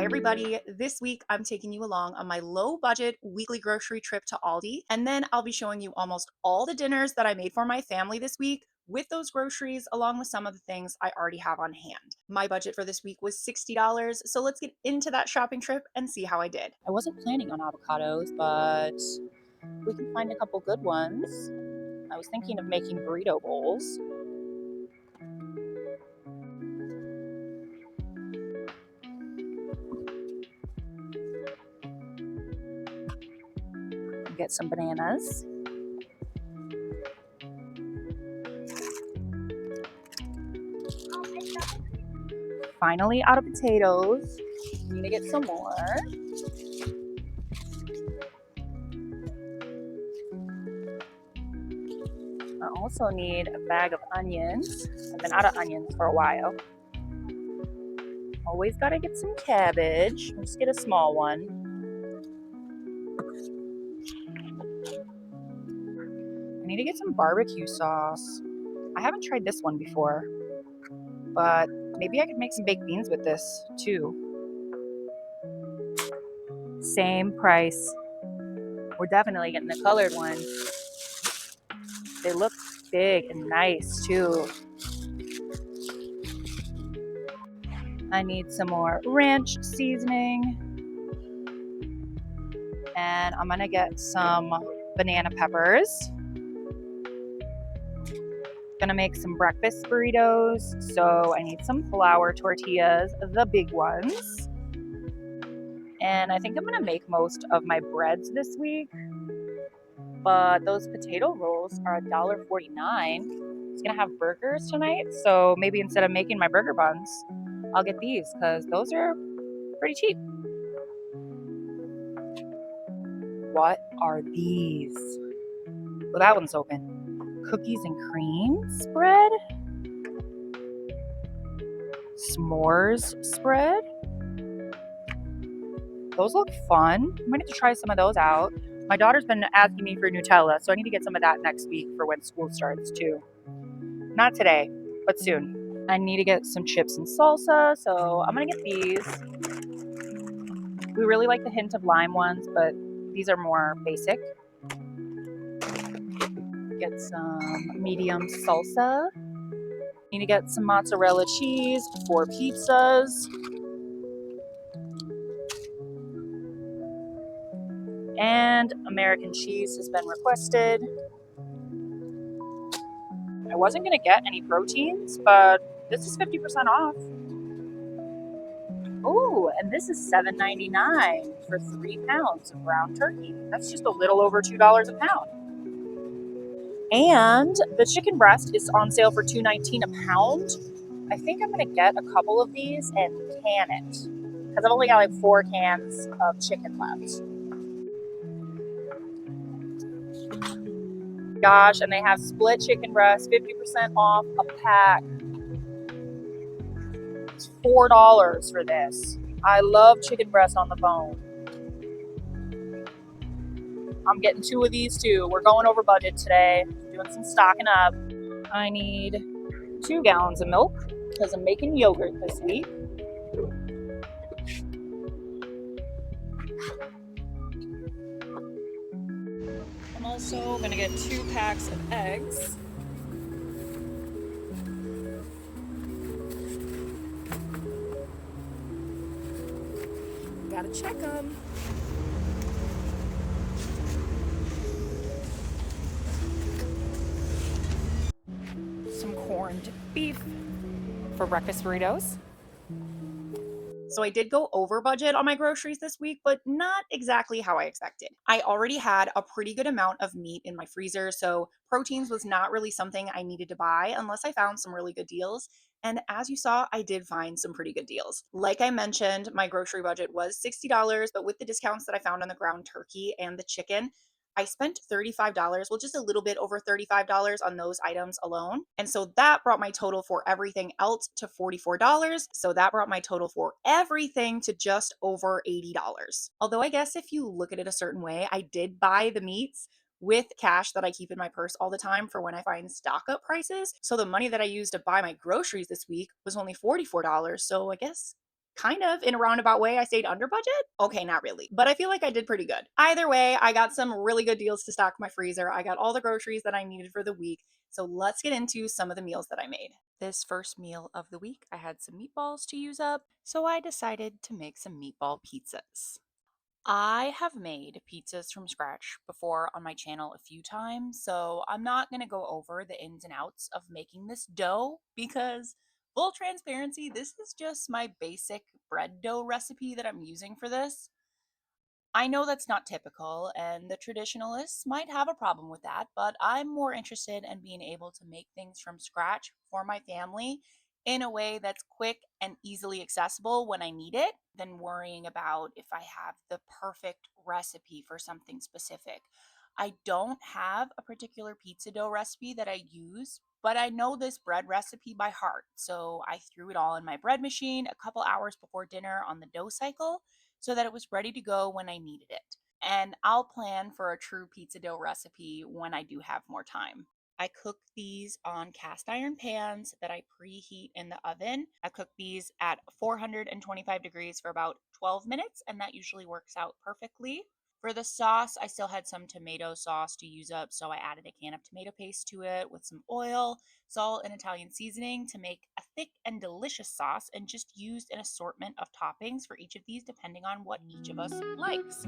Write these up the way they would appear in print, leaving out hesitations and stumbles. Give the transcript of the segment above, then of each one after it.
everybody. This week I'm taking you along on my low budget weekly grocery trip to Aldi, and then I'll be showing you almost all the dinners that I made for my family this week with those groceries, along with some of the things I already have on hand. My budget for this week was $60, so let's get into that shopping trip and see how I did. I wasn't planning on avocados, but we can find a couple good ones. I was thinking of making burrito bowls. Get some bananas. Finally out of potatoes. Need to get some more. I also need a bag of onions. I've been out of onions for a while. Always gotta get some cabbage. I'll just get a small one. I need to get some barbecue sauce. I haven't tried this one before, but maybe I could make some baked beans with this too. Same price. We're definitely getting the colored one. They look big and nice too. I need some more ranch seasoning. And I'm gonna get some banana peppers. Gonna make some breakfast burritos. So I need some flour tortillas, the big ones. And I think I'm gonna make most of my breads this week. But those potato rolls are $1.49. I was gonna have burgers tonight, so maybe instead of making my burger buns, I'll get these because those are pretty cheap. What are these? Well, that one's open. Cookies and cream spread? S'mores spread? Those look fun. I'm gonna have to try some of those out. My daughter's been asking me for Nutella, so I need to get some of that next week for when school starts too. Not today, but soon. I need to get some chips and salsa, so I'm gonna get these. We really like the hint of lime ones, but these are more basic. Get some medium salsa. Need to get some mozzarella cheese for pizzas. And American cheese has been requested. I wasn't gonna get any proteins, but this is 50% off. Oh, and this is $7.99 for 3 pounds of ground turkey. That's just a little over $2 a pound. And the chicken breast is on sale for $2.19 a pound. I think I'm gonna get a couple of these and can it because I've only got like 4 cans of chicken left. Gosh, and they have split chicken breast, 50% off a pack. It's $4 for this. I love chicken breast on the bone. I'm getting 2 of these too. We're going over budget today. Doing some stocking up. I need 2 gallons of milk because I'm making yogurt this week. I'm also gonna get 2 packs of eggs. Gotta check them. Some corned beef for breakfast burritos. So I did go over budget on my groceries this week, but not exactly how I expected. I already had a pretty good amount of meat in my freezer, so proteins was not really something I needed to buy unless I found some really good deals. And as you saw, I did find some pretty good deals. Like I mentioned, my grocery budget was $60, but with the discounts that I found on the ground turkey and the chicken, I spent $35, well, just a little bit over $35 on those items alone. And so that brought my total for everything else to $44. So that brought my total for everything to just over $80. Although I guess if you look at it a certain way, I did buy the meats with cash that I keep in my purse all the time for when I find stock up prices. So the money that I used to buy my groceries this week was only $44. So I guess kind of in a roundabout way, I stayed under budget. Okay, not really, but I feel like I did pretty good. Either way, I got some really good deals to stock my freezer. I got all the groceries that I needed for the week. So let's get into some of the meals that I made. This first meal of the week, I had some meatballs to use up, so I decided to make some meatball pizzas. I have made pizzas from scratch before on my channel a few times, so I'm not going to go over the ins and outs of making this dough because, full transparency, this is just my basic bread dough recipe that I'm using for this. I know that's not typical, and the traditionalists might have a problem with that, but I'm more interested in being able to make things from scratch for my family in a way that's quick and easily accessible when I need it than worrying about if I have the perfect recipe for something specific. I don't have a particular pizza dough recipe that I use, but I know this bread recipe by heart. So I threw it all in my bread machine a couple hours before dinner on the dough cycle so that it was ready to go when I needed it. And I'll plan for a true pizza dough recipe when I do have more time. I cook these on cast iron pans that I preheat in the oven. I cook these at 425 degrees for about 12 minutes, and that usually works out perfectly. For the sauce, I still had some tomato sauce to use up, so I added a can of tomato paste to it with some oil, salt, and Italian seasoning to make a thick and delicious sauce, and just used an assortment of toppings for each of these depending on what each of us likes.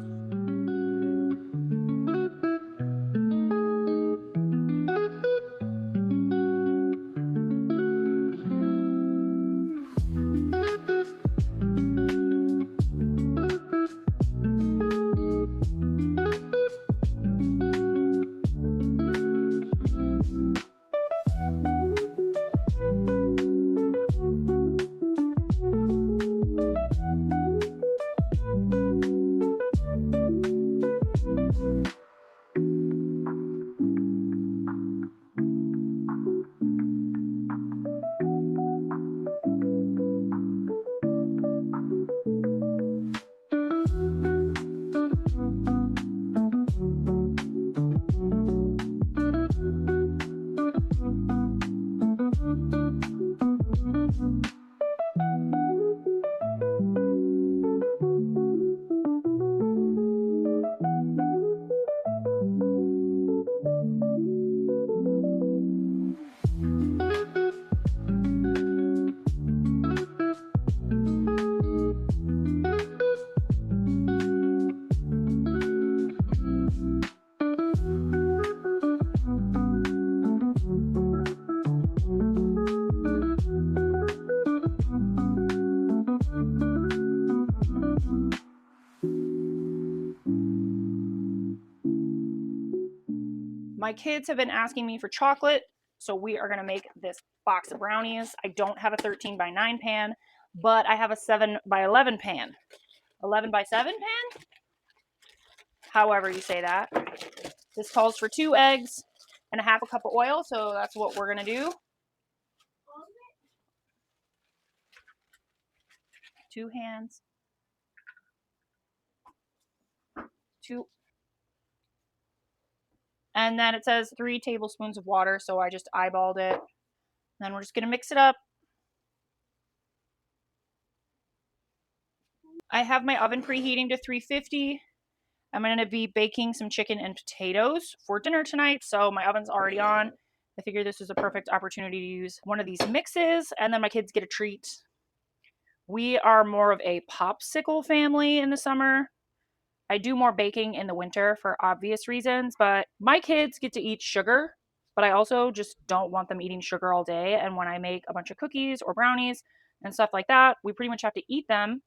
My kids have been asking me for chocolate, so we are going to make this box of brownies. I don't have a 13 by 9 pan, but I have a 7 by 11 pan. 11 by 7 pan? However you say that. This calls for 2 eggs and a half a cup of oil, so that's what we're going to do. 2 hands. 2. And then it says 3 tablespoons of water, so I just eyeballed it. Then we're just going to mix it up. I have my oven preheating to 350. I'm going to be baking some chicken and potatoes for dinner tonight, so my oven's already on. I figured this was a perfect opportunity to use one of these mixes, and then my kids get a treat. We are more of a popsicle family in the summer. I do more baking in the winter for obvious reasons, but my kids get to eat sugar, but I also just don't want them eating sugar all day. And when I make a bunch of cookies or brownies and stuff like that, we pretty much have to eat them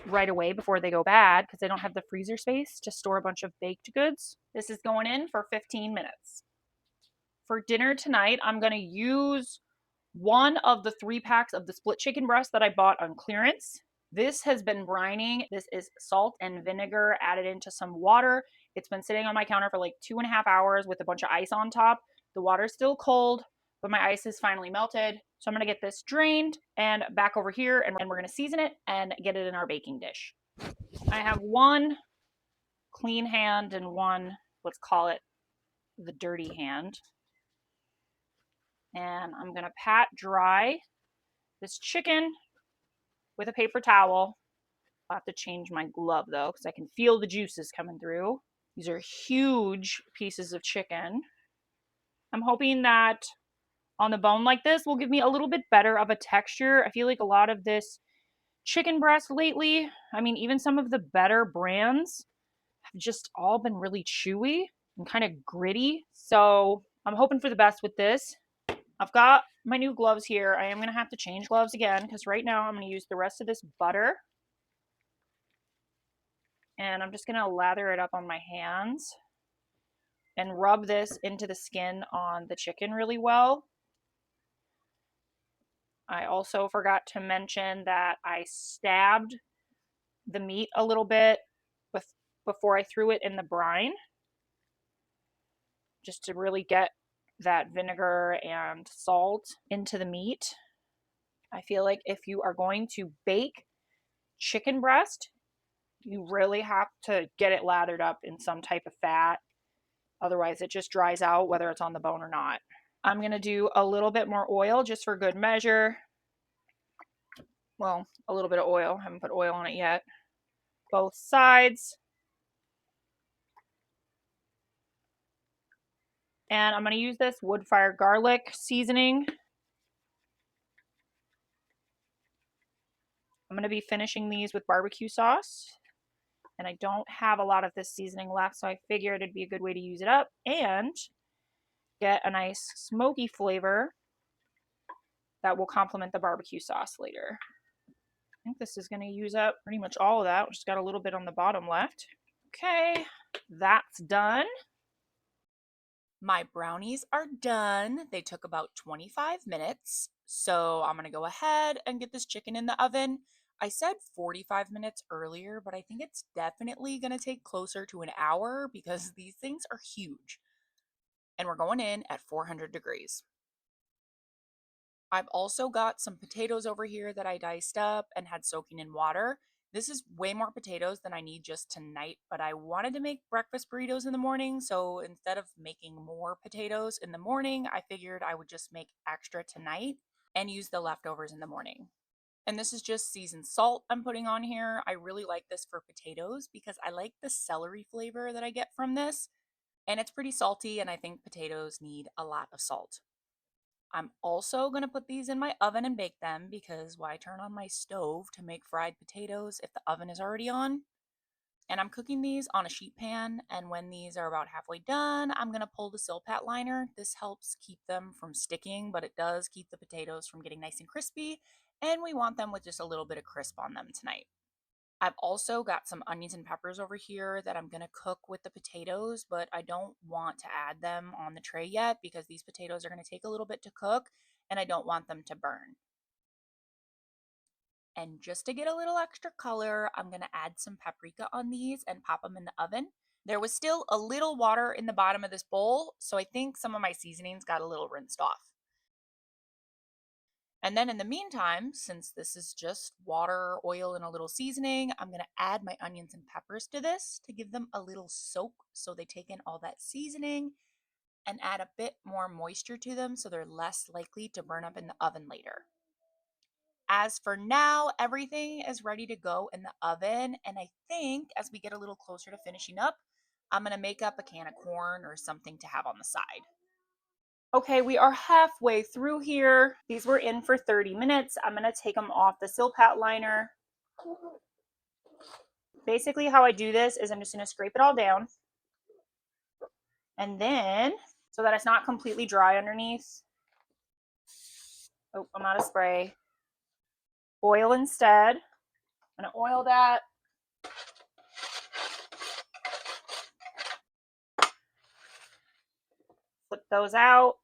right away before they go bad because they don't have the freezer space to store a bunch of baked goods. This is going in for 15 minutes. For dinner tonight, I'm going to use one of the 3 packs of the split chicken breast that I bought on clearance. This has been brining. This is salt and vinegar added into some water. It's been sitting on my counter for like 2.5 hours with a bunch of ice on top. The water's still cold, but my ice is finally melted. So I'm going to get this drained and back over here, and we're going to season it and get it in our baking dish. I have one clean hand and one, let's call it the dirty hand. And I'm going to pat dry this chicken with a paper towel. I'll have to change my glove though, because I can feel the juices coming through. These are huge pieces of chicken. I'm hoping that on the bone like this will give me a little bit better of a texture. I feel like a lot of this chicken breast lately, I mean, even some of the better brands have just all been really chewy and kind of gritty. So I'm hoping for the best with this. I've got my new gloves here. I am going to have to change gloves again because right now I'm going to use the rest of this butter. And I'm just going to lather it up on my hands and rub this into the skin on the chicken really well. I also forgot to mention that I stabbed the meat a little bit before I threw it in the brine, just to really get that vinegar and salt into the meat. I feel like if you are going to bake chicken breast, you really have to get it lathered up in some type of fat. Otherwise, it just dries out whether it's on the bone or not. I'm going to do a little bit more oil just for good measure. Well, a little bit of oil. I haven't put oil on it yet. Both sides. And I'm going to use this wood fire garlic seasoning. I'm going to be finishing these with barbecue sauce. And I don't have a lot of this seasoning left, so I figured it'd be a good way to use it up and get a nice smoky flavor that will complement the barbecue sauce later. I think this is going to use up pretty much all of that. We just got a little bit on the bottom left. Okay, that's done. My brownies are done. They took about 25 minutes. So I'm going to go ahead and get this chicken in the oven. I said 45 minutes earlier, but I think it's definitely going to take closer to an hour because these things are huge. And we're going in at 400 degrees. I've also got some potatoes over here that I diced up and had soaking in water. This is way more potatoes than I need just tonight, but I wanted to make breakfast burritos in the morning, so instead of making more potatoes in the morning, I figured I would just make extra tonight and use the leftovers in the morning. And this is just seasoned salt I'm putting on here. I really like this for potatoes because I like the celery flavor that I get from this, and it's pretty salty, and I think potatoes need a lot of salt. I'm also going to put these in my oven and bake them because why turn on my stove to make fried potatoes if the oven is already on? And I'm cooking these on a sheet pan, and when these are about halfway done, I'm going to pull the silpat liner. This helps keep them from sticking, but it does keep the potatoes from getting nice and crispy, and we want them with just a little bit of crisp on them tonight. I've also got some onions and peppers over here that I'm going to cook with the potatoes, but I don't want to add them on the tray yet because these potatoes are going to take a little bit to cook and I don't want them to burn. And just to get a little extra color, I'm going to add some paprika on these and pop them in the oven. There was still a little water in the bottom of this bowl, so I think some of my seasonings got a little rinsed off. And then in the meantime, since this is just water, oil, and a little seasoning, I'm going to add my onions and peppers to this to give them a little soak so they take in all that seasoning and add a bit more moisture to them so they're less likely to burn up in the oven later. As for now, everything is ready to go in the oven, and I think as we get a little closer to finishing up, I'm going to make up a can of corn or something to have on the side. Okay, we are halfway through here. These were in for 30 minutes. I'm going to take them off the silpat liner. Basically how I do this is I'm just going to scrape it all down. And then, so that it's not completely dry underneath. Oh, I'm out of spray. Oil instead. I'm going to oil that. Flip those out.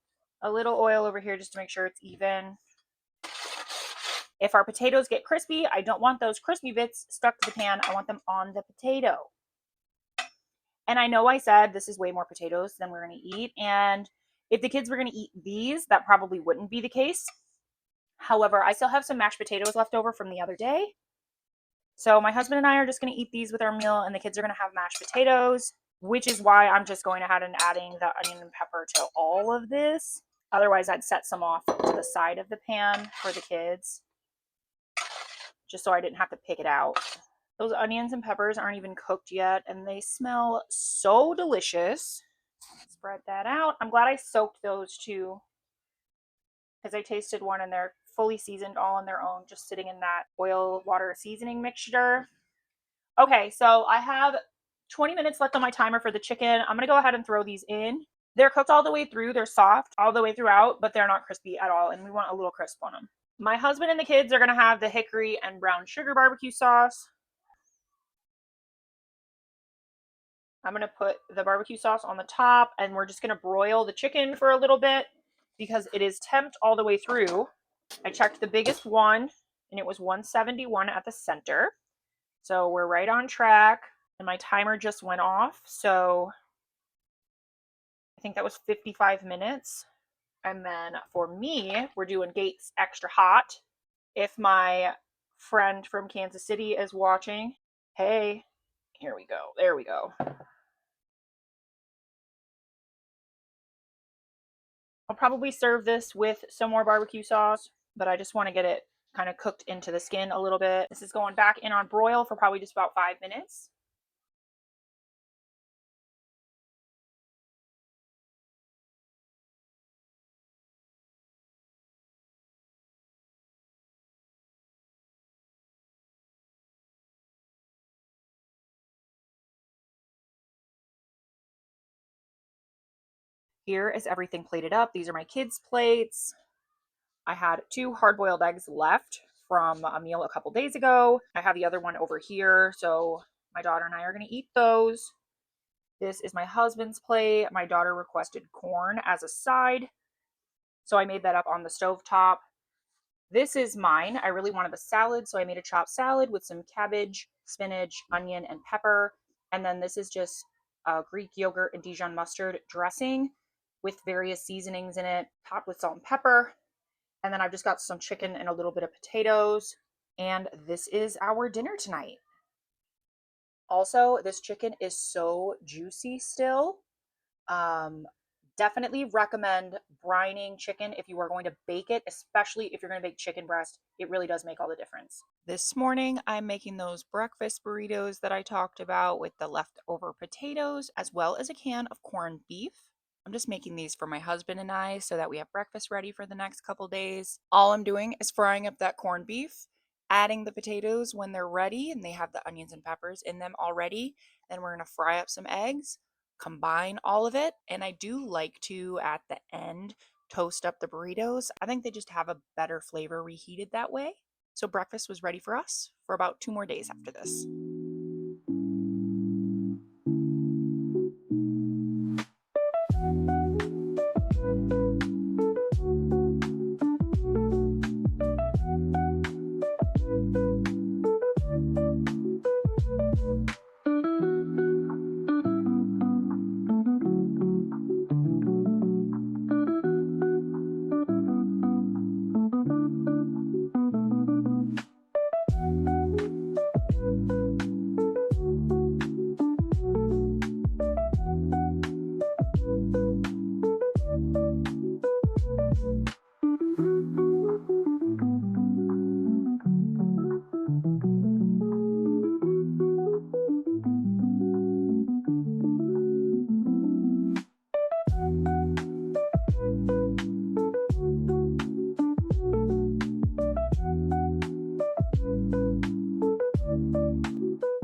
A little oil over here just to make sure it's even. If our potatoes get crispy, I don't want those crispy bits stuck to the pan. I want them on the potato. And I know I said this is way more potatoes than we're going to eat. And if the kids were going to eat these, that probably wouldn't be the case. However, I still have some mashed potatoes left over from the other day. So my husband and I are just going to eat these with our meal, and the kids are going to have mashed potatoes, which is why I'm just going ahead and adding the onion and pepper to all of this. Otherwise, I'd set some off to the side of the pan for the kids, just so I didn't have to pick it out. Those onions and peppers aren't even cooked yet, and they smell so delicious. Spread that out. I'm glad I soaked those two because I tasted one and they're fully seasoned all on their own, just sitting in that oil, water, seasoning mixture. Okay, so I have 20 minutes left on my timer for the chicken. I'm gonna go ahead and throw these in. They're cooked all the way through. They're soft all the way throughout, but they're not crispy at all, and we want a little crisp on them. My husband and the kids are gonna have the hickory and brown sugar barbecue sauce. I'm gonna put the barbecue sauce on the top, and we're just gonna broil the chicken for a little bit because it is temped all the way through. I checked the biggest one, and it was 171 at the center. So we're right on track, and my timer just went off. So I think that was 55 minutes. And then for me, we're doing Gates extra hot. If my friend from Kansas City is watching, hey, here we go. There we go. I'll probably serve this with some more barbecue sauce, but I just want to get it kind of cooked into the skin a little bit. This is going back in on broil for probably just about 5 minutes. Here is everything plated up. These are my kids' plates. I had 2 hard-boiled eggs left from a meal a couple days ago. I have the other one over here, so my daughter and I are going to eat those. This is my husband's plate. My daughter requested corn as a side, so I made that up on the stove top. This is mine. I really wanted a salad, so I made a chopped salad with some cabbage, spinach, onion, and pepper. And then this is just Greek yogurt and Dijon mustard dressing with various seasonings in it, topped with salt and pepper. And then I've just got some chicken and a little bit of potatoes. And this is our dinner tonight. Also, this chicken is so juicy still. Um, Definitely recommend brining chicken if you are going to bake it, especially if you're going to bake chicken breast. It really does make all the difference. This morning, I'm making those breakfast burritos that I talked about with the leftover potatoes, as well as a can of corned beef. I'm just making these for my husband and I so that we have breakfast ready for the next couple days. All I'm doing is frying up that corned beef, adding the potatoes when they're ready and they have the onions and peppers in them already. Then we're going to fry up some eggs, combine all of it, and I do like to, at the end, toast up the burritos. I think they just have a better flavor reheated that way. So breakfast was ready for us for about 2 more days after this.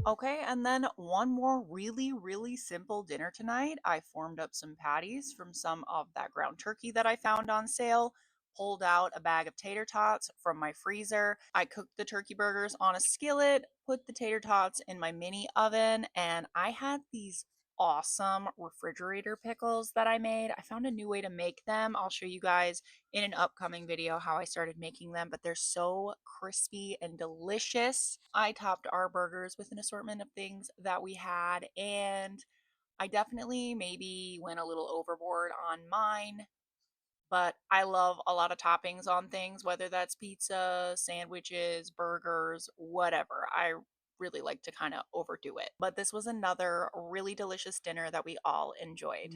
Okay, and then one more really simple dinner tonight. I formed up some patties from some of that ground turkey that I found on sale, pulled out a bag of tater tots from my freezer. I cooked the turkey burgers on a skillet, put the tater tots in my mini oven, and I had these awesome refrigerator pickles that I made. I found a new way to make them. I'll show you guys in an upcoming video how I started making them, but they're so crispy and delicious. I topped our burgers with an assortment of things that we had, and I definitely maybe went a little overboard on mine, but I love a lot of toppings on things, whether that's pizza, sandwiches, burgers, whatever. I really like to kind of overdo it. But this was another really delicious dinner that we all enjoyed.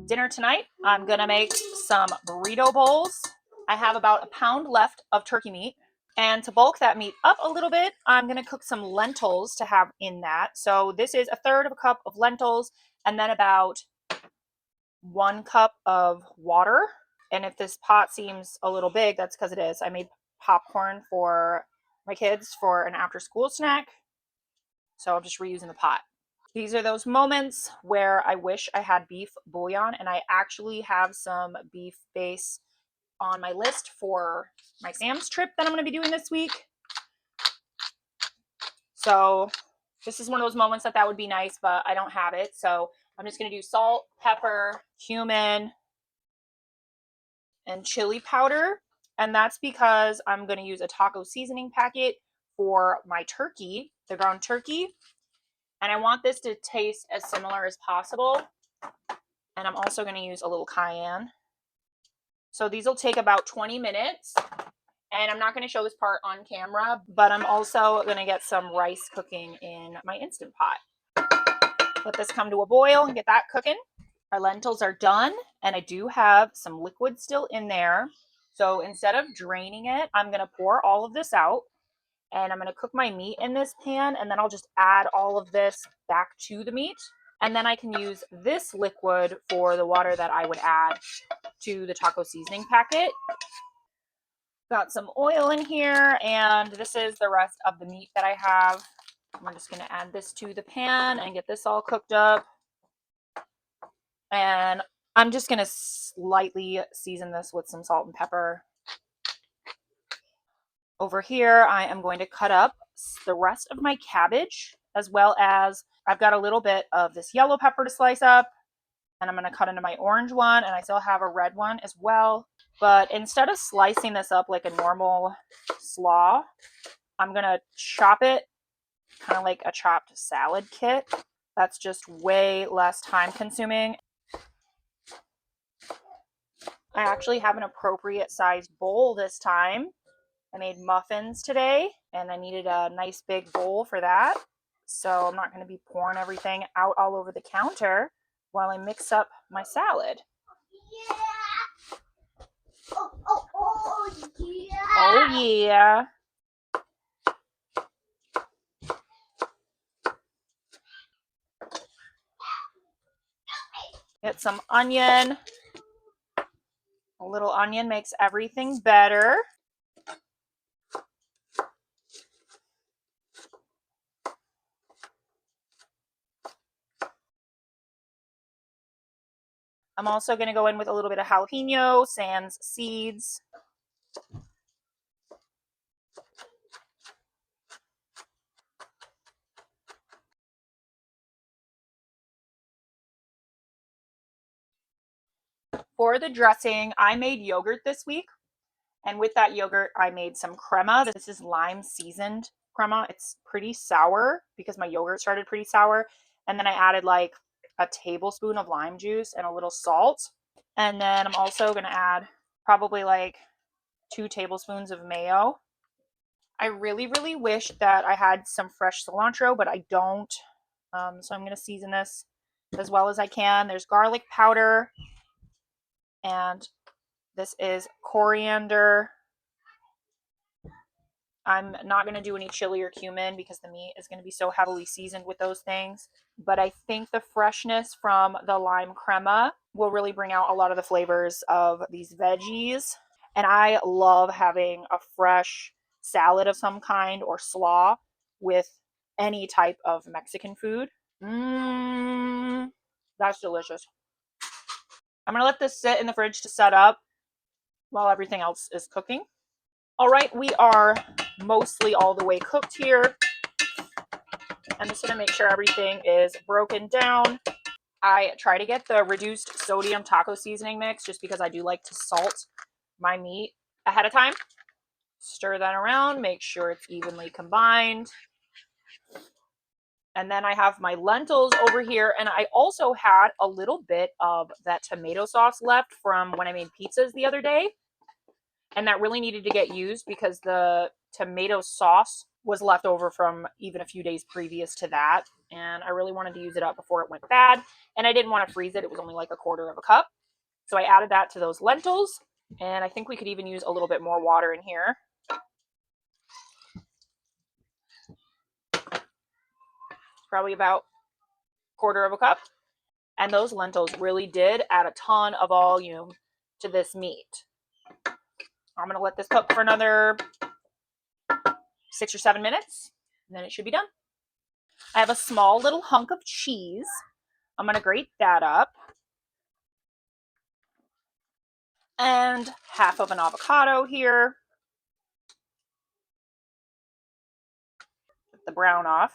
Dinner tonight, I'm gonna make some burrito bowls. I have about a pound left of turkey meat. And to bulk that meat up a little bit, I'm gonna cook some lentils to have in that. So this is a third of a cup of lentils and then about 1 cup of water. And if this pot seems a little big, that's because it is. I made popcorn for my kids for an after school snack. So I'm just reusing the pot. These are those moments where I wish I had beef bouillon, and I actually have some beef base on my list for my Sam's trip that I'm going to be doing this week. So this is one of those moments that would be nice, but I don't have it. So I'm just going to do salt, pepper, cumin, and chili powder. And that's because I'm going to use a taco seasoning packet for my turkey, the ground turkey. And I want this to taste as similar as possible. And I'm also going to use a little cayenne. So these will take about 20 minutes. And I'm not going to show this part on camera, but I'm also going to get some rice cooking in my Instant Pot. Let this come to a boil and get that cooking. Our lentils are done, and I do have some liquid still in there. So instead of draining it, I'm going to pour all of this out, and I'm going to cook my meat in this pan, and then I'll just add all of this back to the meat. And then I can use this liquid for the water that I would add to the taco seasoning packet. Got some oil in here, and this is the rest of the meat that I have. I'm just going to add this to the pan and get this all cooked up. And I'm just going to slightly season this with some salt and pepper. Over here, I am going to cut up the rest of my cabbage, as well as I've got a little bit of this yellow pepper to slice up, and I'm going to cut into my orange one, and I still have a red one as well. But instead of slicing this up like a normal slaw, I'm going to chop it kind of like a chopped salad kit. That's just way less time consuming. I actually have an appropriate sized bowl this time. I made muffins today, and I needed a nice big bowl for that. So I'm not going to be pouring everything out all over the counter while I mix up my salad. Oh yeah. Get some onion. A little onion makes everything better. I'm also going to go in with a little bit of jalapeno, sans seeds. For the dressing, I made yogurt this week. And with that yogurt, I made some crema. This is lime seasoned crema. It's pretty sour because my yogurt started pretty sour. And then I added like a tablespoon of lime juice and a little salt. And then I'm also going to add probably like 2 tablespoons of mayo. I really, really wish that I had some fresh cilantro, but I don't. So I'm going to season this as well as I can. There's garlic powder, and this is coriander. I'm not going to do any chili or cumin because the meat is going to be so heavily seasoned with those things. But I think the freshness from the lime crema will really bring out a lot of the flavors of these veggies. And I love having a fresh salad of some kind or slaw with any type of Mexican food. That's delicious. I'm going to let this sit in the fridge to set up while everything else is cooking. All right, we are mostly all the way cooked here. I'm just going to make sure everything is broken down. I try to get the reduced sodium taco seasoning mix just because I do like to salt my meat ahead of time. Stir that around, make sure it's evenly combined. And then I have my lentils over here, and I also had a little bit of that tomato sauce left from when I made pizzas the other day. And that really needed to get used because the tomato sauce was left over from even a few days previous to that. And I really wanted to use it up before it went bad. And I didn't want to freeze it. It was only like a quarter of a cup. So I added that to those lentils. And I think we could even use a little bit more water in here. Probably about a quarter of a cup. And those lentils really did add a ton of volume to this meat. I'm going to let this cook for another 6 or 7 minutes, and then it should be done. I have a small little hunk of cheese. I'm going to grate that up. And half of an avocado here. Get the brown off.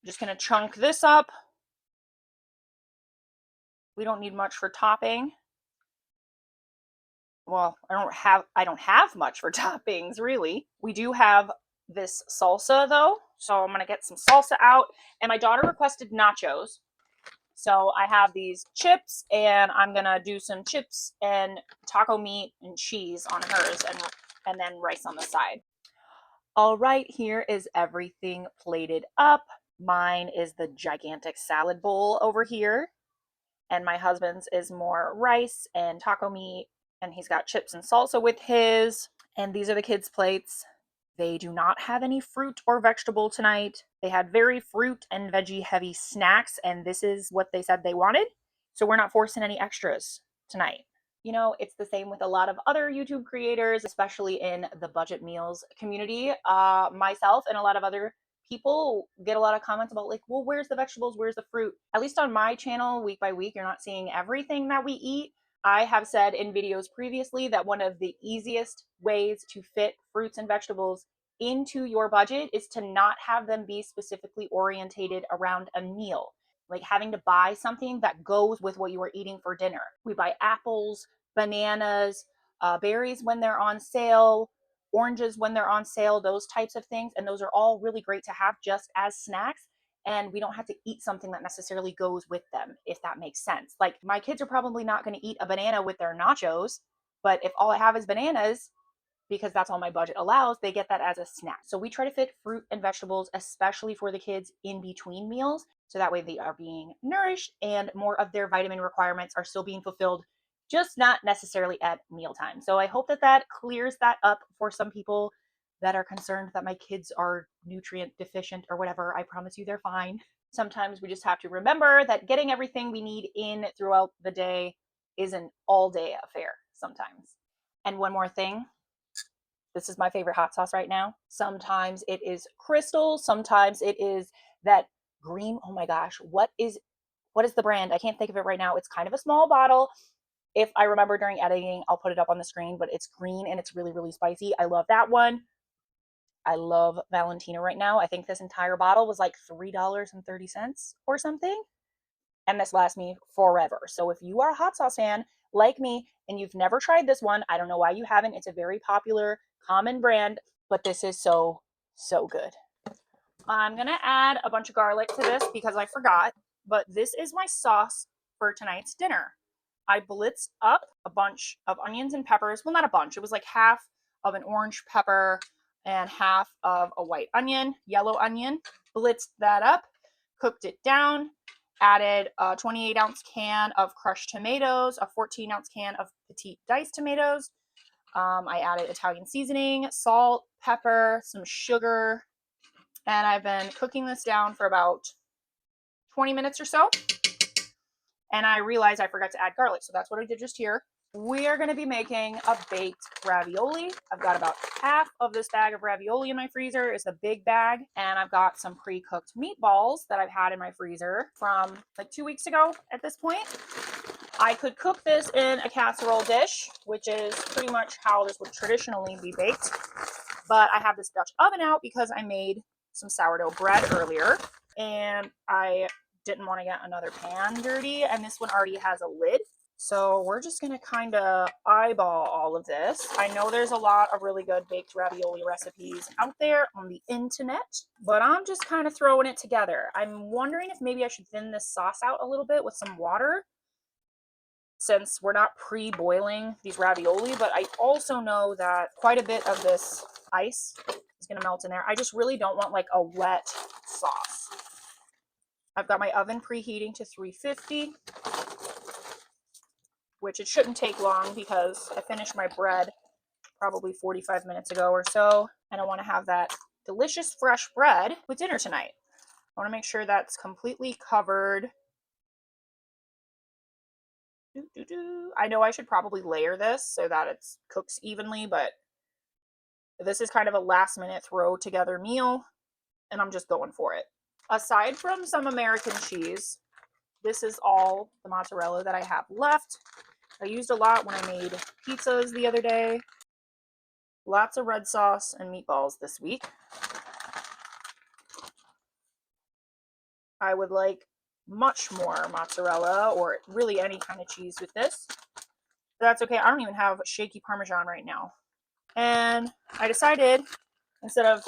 I'm just going to chunk this up. We don't need much for topping. Well, I don't have much for toppings, really. We do have this salsa though, so I'm gonna get some salsa out. And my daughter requested nachos, so I have these chips, and I'm gonna do some chips and taco meat and cheese on hers, and then rice on the side. All right, here is everything plated up. Mine is the gigantic salad bowl over here, and my husband's is more rice and taco meat, and he's got chips and salsa with his. And these are the kids' plates. They do not have any fruit or vegetable tonight. They had very fruit and veggie heavy snacks, and this is what they said they wanted. So we're not forcing any extras tonight. You know, it's the same with a lot of other YouTube creators, especially in the budget meals community. Myself and a lot of other people get a lot of comments about like, well, where's the vegetables? Where's the fruit? At least on my channel, week by week, you're not seeing everything that we eat. I have said in videos previously that one of the easiest ways to fit fruits and vegetables into your budget is to not have them be specifically orientated around a meal, like having to buy something that goes with what you are eating for dinner. We buy apples, bananas, berries when they're on sale, oranges when they're on sale, those types of things. And those are all really great to have just as snacks. And we don't have to eat something that necessarily goes with them, if that makes sense. Like my kids are probably not going to eat a banana with their nachos, but if all I have is bananas, because that's all my budget allows, they get that as a snack. So we try to fit fruit and vegetables, especially for the kids, in between meals. So that way they are being nourished and more of their vitamin requirements are still being fulfilled, just not necessarily at mealtime. So I hope that that clears that up for some people that are concerned that my kids are nutrient deficient or whatever. I promise you they're fine. Sometimes we just have to remember that getting everything we need in throughout the day is an all day affair sometimes. And one more thing, this is my favorite hot sauce right now. Sometimes it is Crystal. Sometimes it is that green. Oh my gosh, what is the brand? I can't think of it right now. It's kind of a small bottle. If I remember during editing, I'll put it up on the screen, but it's green and it's really, really spicy. I love that one. I love Valentina right now. I think this entire bottle was like $3.30 or something. And this lasts me forever. So if you are a hot sauce fan like me and you've never tried this one, I don't know why you haven't. It's a very popular, common brand, but this is so, so good. I'm going to add a bunch of garlic to this because I forgot, but this is my sauce for tonight's dinner. I blitzed up a bunch of onions and peppers. Well, not a bunch. It was like half of an orange pepper and half of a white onion, yellow onion. Blitzed that up, cooked it down, added a 28-ounce can of crushed tomatoes, a 14-ounce can of petite diced tomatoes. I added Italian seasoning, salt, pepper, some sugar, and I've been cooking this down for about 20 minutes or so. And I realized I forgot to add garlic, so that's what I did just here. We are going to be making a baked ravioli. I've got about half of this bag of ravioli in my freezer. It's a big bag. And I've got some pre-cooked meatballs that I've had in my freezer from like 2 weeks ago at this point. I could cook this in a casserole dish, which is pretty much how this would traditionally be baked. But I have this Dutch oven out because I made some sourdough bread earlier. And I didn't want to get another pan dirty. And this one already has a lid. So we're just going to kind of eyeball all of this. I know there's a lot of really good baked ravioli recipes out there on the internet, but I'm just kind of throwing it together. I'm wondering if maybe I should thin this sauce out a little bit with some water since we're not pre-boiling these ravioli, but I also know that quite a bit of this ice is going to melt in there. I just really don't want like a wet sauce. I've got my oven preheating to 350, which it shouldn't take long because I finished my bread probably 45 minutes ago or so, and I want to have that delicious fresh bread with dinner tonight. I want to make sure that's completely covered. I know I should probably layer this so that it cooks evenly, but this is kind of a last minute throw together meal, and I'm just going for it. Aside from some American cheese, this is all the mozzarella that I have left. I used a lot when I made pizzas the other day. Lots of red sauce and meatballs this week. I would like much more mozzarella or really any kind of cheese with this. But that's okay. I don't even have shaky Parmesan right now. And I decided, instead of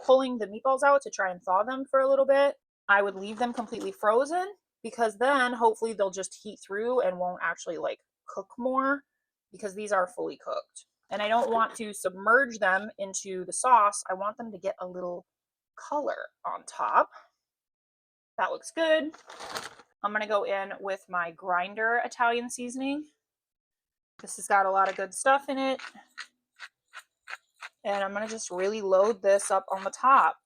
pulling the meatballs out to try and thaw them for a little bit, I would leave them completely frozen, because then hopefully they'll just heat through and won't actually like cook more, because these are fully cooked. And I don't want to submerge them into the sauce. I want them to get a little color on top. That looks good. I'm going to go in with my grinder Italian seasoning. This has got a lot of good stuff in it. And I'm going to just really load this up on the top.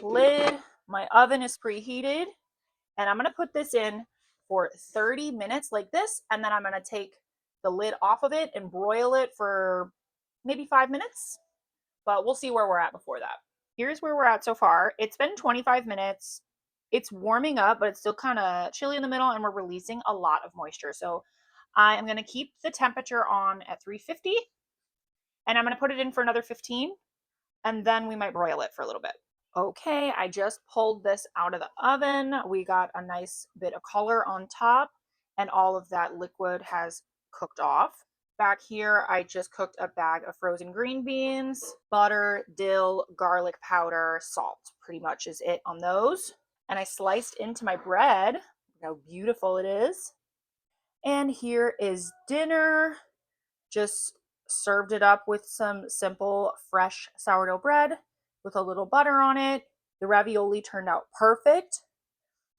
Lid. My oven is preheated. And I'm going to put this in for 30 minutes like this. And then I'm going to take the lid off of it and broil it for maybe 5 minutes. But we'll see where we're at before that. Here's where we're at so far. It's been 25 minutes. It's warming up, but it's still kind of chilly in the middle, and we're releasing a lot of moisture. So I am going to keep the temperature on at 350, and I'm going to put it in for another 15, and then we might broil it for a little bit. Okay, I just pulled this out of the oven. We got a nice bit of color on top, and all of that liquid has cooked off. Back here, I just cooked a bag of frozen green beans, butter, dill, garlic powder, salt. Pretty much is it on those. And I sliced into my bread. Look how beautiful it is. And here is dinner. Just served it up with some simple fresh sourdough bread with a little butter on it. The ravioli turned out perfect.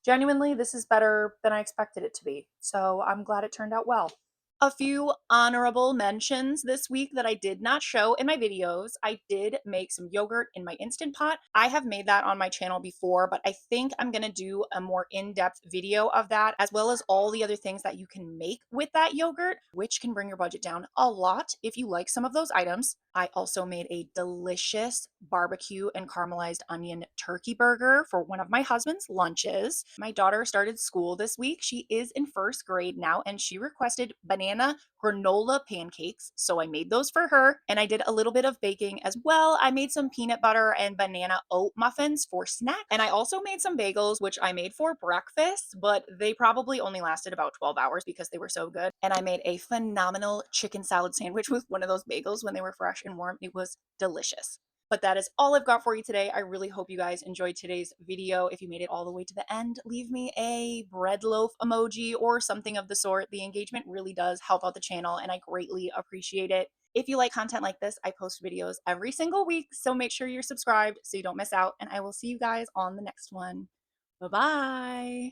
Genuinely, this is better than I expected it to be. So I'm glad it turned out well. A few honorable mentions this week that I did not show in my videos. I did make some yogurt in my Instant Pot. I have made that on my channel before, but I think I'm going to do a more in-depth video of that, as well as all the other things that you can make with that yogurt, which can bring your budget down a lot if you like some of those items. I also made a delicious barbecue and caramelized onion turkey burger for one of my husband's lunches. My daughter started school this week. She is in first grade now, and she requested banana granola pancakes, so I made those for her. And I did a little bit of baking as well. I made some peanut butter and banana oat muffins for snack, and I also made some bagels, which I made for breakfast, but they probably only lasted about 12 hours because they were so good. And I made a phenomenal chicken salad sandwich with one of those bagels when they were fresh and warm. It was delicious. But that is all I've got for you today. I really hope you guys enjoyed today's video. If you made it all the way to the end, leave me a bread loaf emoji or something of the sort. The engagement really does help out the channel, and I greatly appreciate it. If you like content like this, I post videos every single week, so make sure you're subscribed so you don't miss out, and I will see you guys on the next one. Bye-bye.